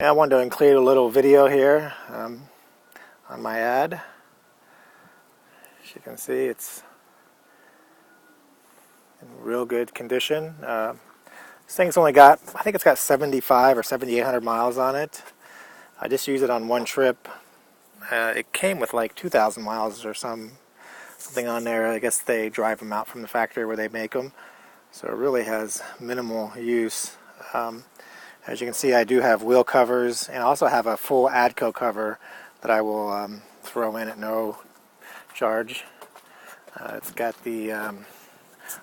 And I wanted to include a little video here on my ad. As you can see, it's in real good condition. This thing's only got, I think it's got 75 or 7,800 miles on it. I just used it on one trip. It came with like 2,000 miles or something on there. I guess they drive them out from the factory where they make them. So it really has minimal use. As you can see, I do have wheel covers, and I also have a full ADCO cover that I will throw in at no charge. It's got the, I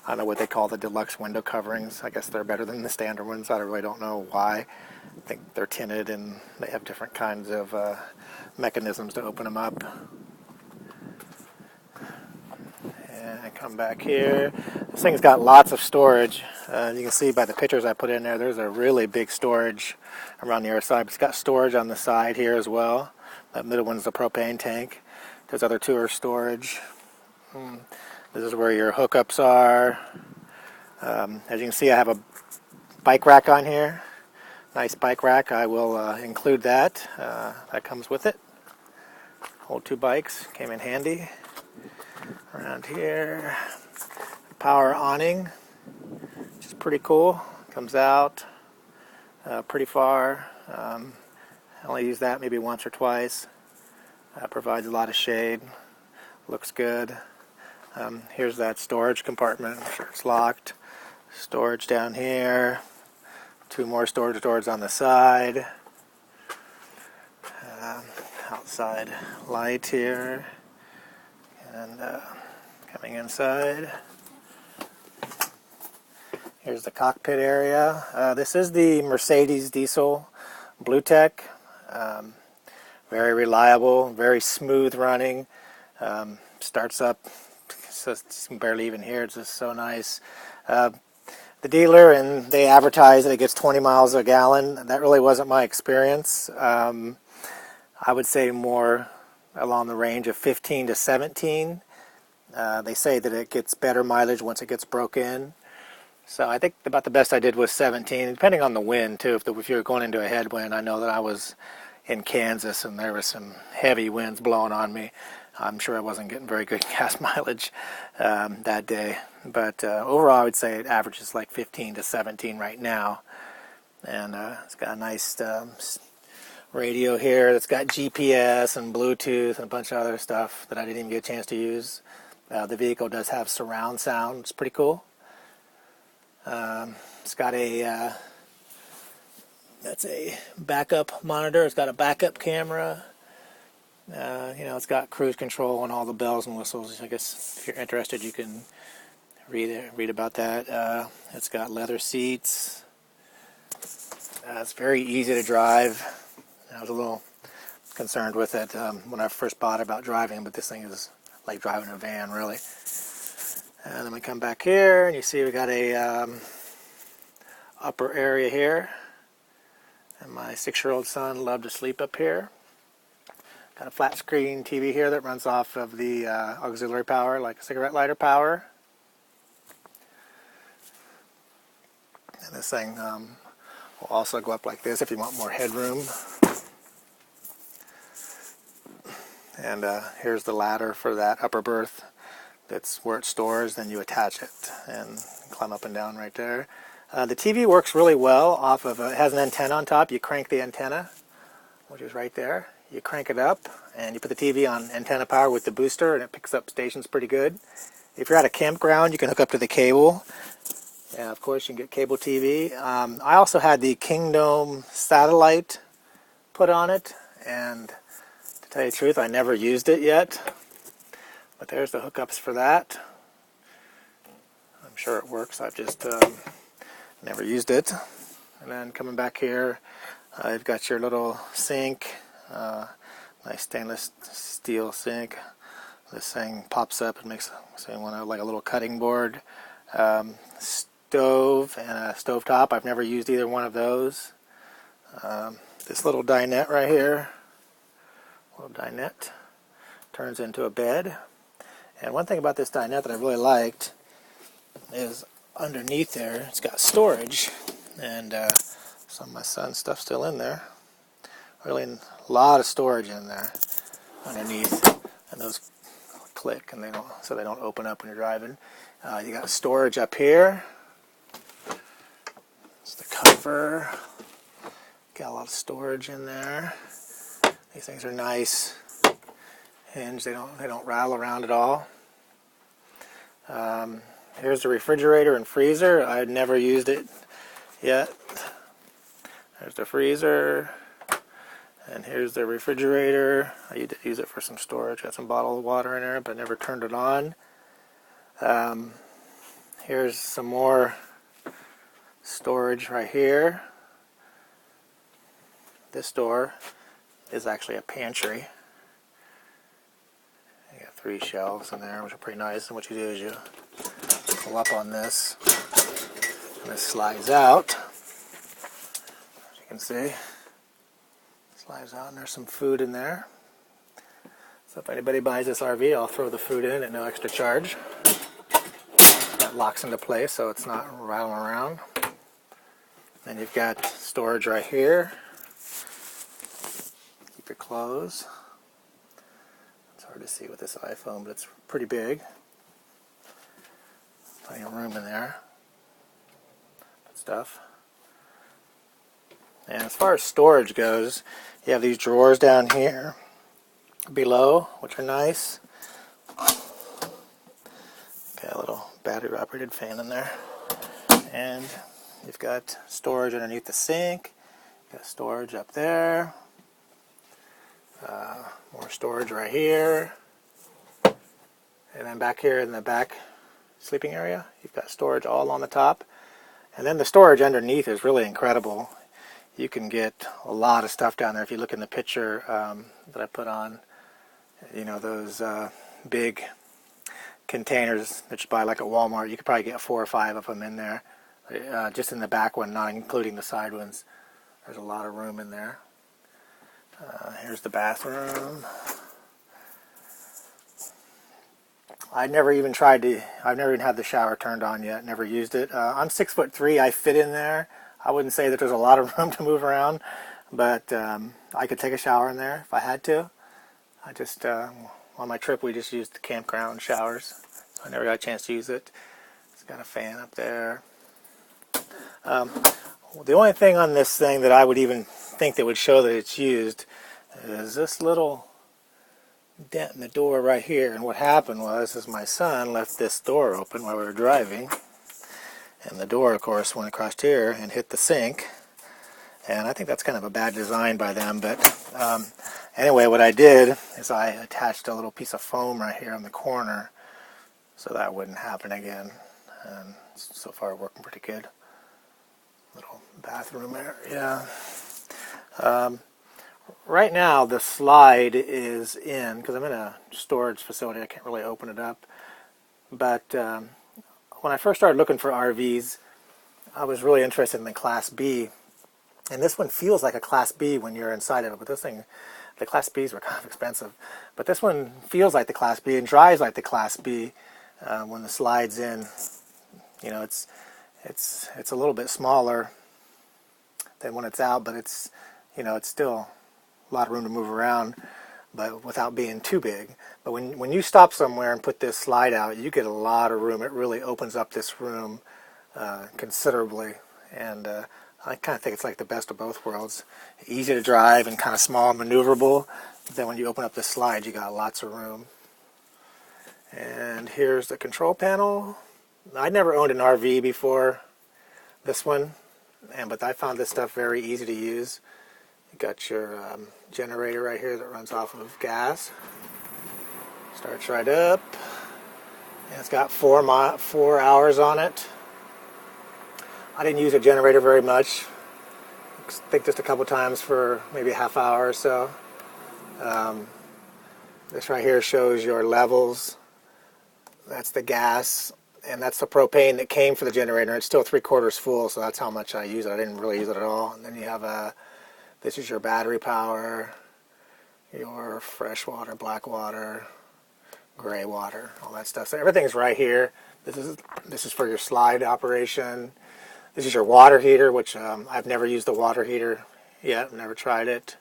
don't know what they call the deluxe window coverings. I guess they're better than the standard ones. I really don't know why. I think they're tinted and they have different kinds of mechanisms to open them up. And I come back here. This thing's got lots of storage. You can see by the pictures I put in there, there's a really big storage around the other side. It's got storage on the side here as well. That middle one's the propane tank. Those other two are storage. This is where your hookups are. As you can see, I have a bike rack on here. Nice bike rack. I will include that. That comes with it. Hold two bikes. Came in handy. Around here, power awning, which is pretty cool. Comes out pretty far. I only use that maybe once or twice. Provides a lot of shade. Looks good. Here's that storage compartment. I'm sure it's locked. Storage down here. Two more storage doors on the side. Outside light here. And coming inside, here's the cockpit area. This is the Mercedes diesel BlueTEC. Very reliable, very smooth running. Starts up, so you can barely even hear. It's just so nice. The dealer, and they advertise that it gets 20 miles a gallon. That really wasn't my experience. I would say more along the range of 15 to 17. They say that it gets better mileage once it gets broke in. So I think about the best I did was 17, depending on the wind too. If you're going into a headwind, I know that I was in Kansas and there was some heavy winds blowing on me. I'm sure I wasn't getting very good gas mileage that day. But overall, I would say it averages like 15 to 17 right now. And it's got a nice radio here that's got GPS and Bluetooth and a bunch of other stuff that I didn't even get a chance to use. The vehicle does have surround sound. It's pretty cool. It's got a that's a backup monitor. It's got a backup camera. It's got cruise control and all the bells and whistles. I guess if you're interested, you can read about that. It's got leather seats. It's very easy to drive. I was a little concerned with it when I first bought it about driving, but this thing is like driving a van, really. And then we come back here, and you see we got a upper area here. And my 6-year-old son loved to sleep up here. Got a flat screen TV here that runs off of the auxiliary power, like a cigarette lighter power. And this thing will also go up like this if you want more headroom. And here's the ladder for that upper berth. That's where it stores. Then you attach it and climb up and down right there. The TV works really well off of, it has an antenna on top. You crank the antenna, which is right there. You crank it up and you put the TV on antenna power with the booster, and it picks up stations pretty good. If you're at a campground, you can hook up to the cable. And of course, you can get cable TV. I also had the Kingdome satellite put on it, and to tell you the truth, I never used it yet. But there's the hookups for that. I'm sure it works. I've just never used it. And then coming back here, you've got your little sink. Nice stainless steel sink. This thing pops up and makes one like a little cutting board. Stove and a stove top. I've never used either one of those. This little dinette right here, turns into a bed. And one thing about this dinette that I really liked is underneath there, it's got storage, and some of my son's stuff's still in there. Really a lot of storage in there underneath, and those click and they don't open up when you're driving. You got storage up here. It's the cover. Got a lot of storage in there. These things are nice. Hinge. They don't rattle around at all. Here's the refrigerator and freezer. I've never used it yet. There's the freezer. And here's the refrigerator. I used to use it for some storage. Got some bottled water in there, but never turned it on. Here's some more storage right here. This door is actually a pantry. You got 3 shelves in there, which are pretty nice. And what you do is you pull up on this, and this slides out. As you can see, slides out, and there's some food in there. So if anybody buys this RV, I'll throw the food in at no extra charge. That locks into place, so it's not rattling around. Then you've got storage right here. Keep your clothes. It's hard to see with this iPhone, but it's pretty big. Plenty of room in there. Good stuff. And as far as storage goes, you have these drawers down here below, which are nice. Got a little battery operated fan in there. And you've got storage underneath the sink. Got storage up there. More storage right here. And then back here in the back sleeping area, you've got storage all on the top. And then the storage underneath is really incredible. You can get a lot of stuff down there. If you look in the picture that I put on, you know, those big containers that you buy like at Walmart, you could probably get 4 or 5 of them in there. Just in the back one, not including the side ones. There's a lot of room in there. Here's the bathroom. I've never even had the shower turned on yet, never used it. I'm 6'3", I fit in there. I wouldn't say that there's a lot of room to move around, but I could take a shower in there if I had to. I just, on my trip, we just used the campground showers. So I never got a chance to use it. It's got a fan up there. The only thing on this thing that I would even think that would show that it's used is this little dent in the door right here. And what happened was my son left this door open while we were driving, and the door of course went across here and hit the sink, and I think that's kind of a bad design by them, but anyway, what I did is I attached a little piece of foam right here on the corner so that wouldn't happen again, and so far working pretty good. Little bathroom area. Right now the slide is in, because I'm in a storage facility, I can't really open it up, but when I first started looking for RVs, I was really interested in the Class B, and this one feels like a Class B when you're inside of it, but this thing, the Class Bs were kind of expensive, but this one feels like the Class B and drives like the Class B when the slide's in. You know, it's a little bit smaller than when it's out, but it's, you know, it's still a lot of room to move around, but without being too big. But when you stop somewhere and put this slide out, you get a lot of room. It really opens up this room considerably, and I kind of think it's like the best of both worlds. Easy to drive and kind of small and maneuverable. Then when you open up this slide, you got lots of room. And here's the control panel. I'd never owned an RV before this one, but I found this stuff very easy to use. You got your generator right here that runs off of gas. Starts right up. And it's got 4 hours on it. I didn't use a generator very much. I think just a couple times for maybe a half hour or so. This right here shows your levels. That's the gas, and that's the propane that came for the generator. It's still 3/4 full, so that's how much I use it. I didn't really use it at all. And then you have this is your battery power, your fresh water, black water, gray water, all that stuff. So everything's right here. This is for your slide operation. This is your water heater, which I've never used the water heater yet. I've never tried it.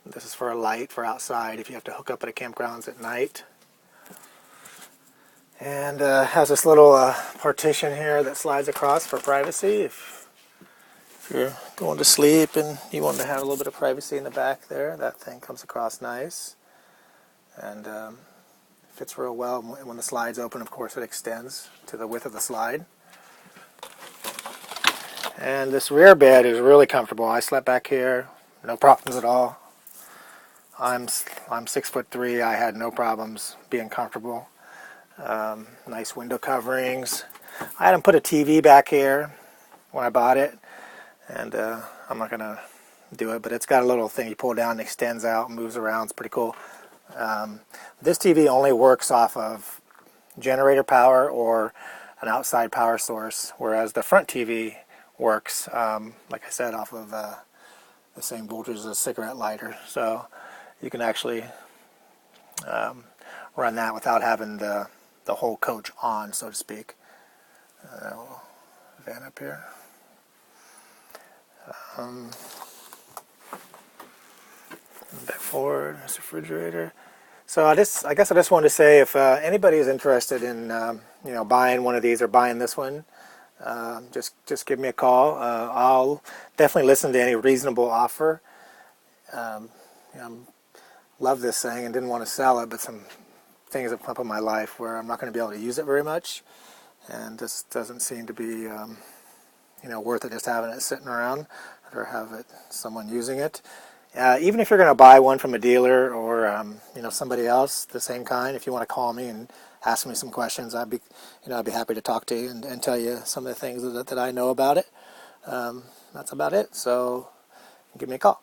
This is for a light for outside if you have to hook up at a campgrounds at night. And has this little partition here that slides across for privacy. If you're going to sleep and you want to have a little bit of privacy in the back there, that thing comes across nice. And fits real well. When the slide's open, of course, it extends to the width of the slide. And this rear bed is really comfortable. I slept back here, no problems at all. I'm 6'3". I had no problems being comfortable. Nice window coverings. I had them put a TV back here when I bought it, and I'm not gonna do it, but it's got a little thing you pull down and extends out and moves around. It's pretty cool. This TV only works off of generator power or an outside power source, whereas the front TV works, like I said, off of the same voltage as a cigarette lighter. So you can actually run that without having the whole coach on, so to speak. Van up here. Back forward, this refrigerator. So I guess I just wanted to say, if anybody is interested in buying one of these or buying this one, just give me a call. I'll definitely listen to any reasonable offer. Love this thing and didn't want to sell it, but some things have come up in my life where I'm not going to be able to use it very much, and this doesn't seem to be worth it just having it sitting around, or have someone using it. Even if you're going to buy one from a dealer or somebody else the same kind, if you want to call me and ask me some questions, I'd be happy to talk to you and tell you some of the things that I know about it. That's about it. So give me a call.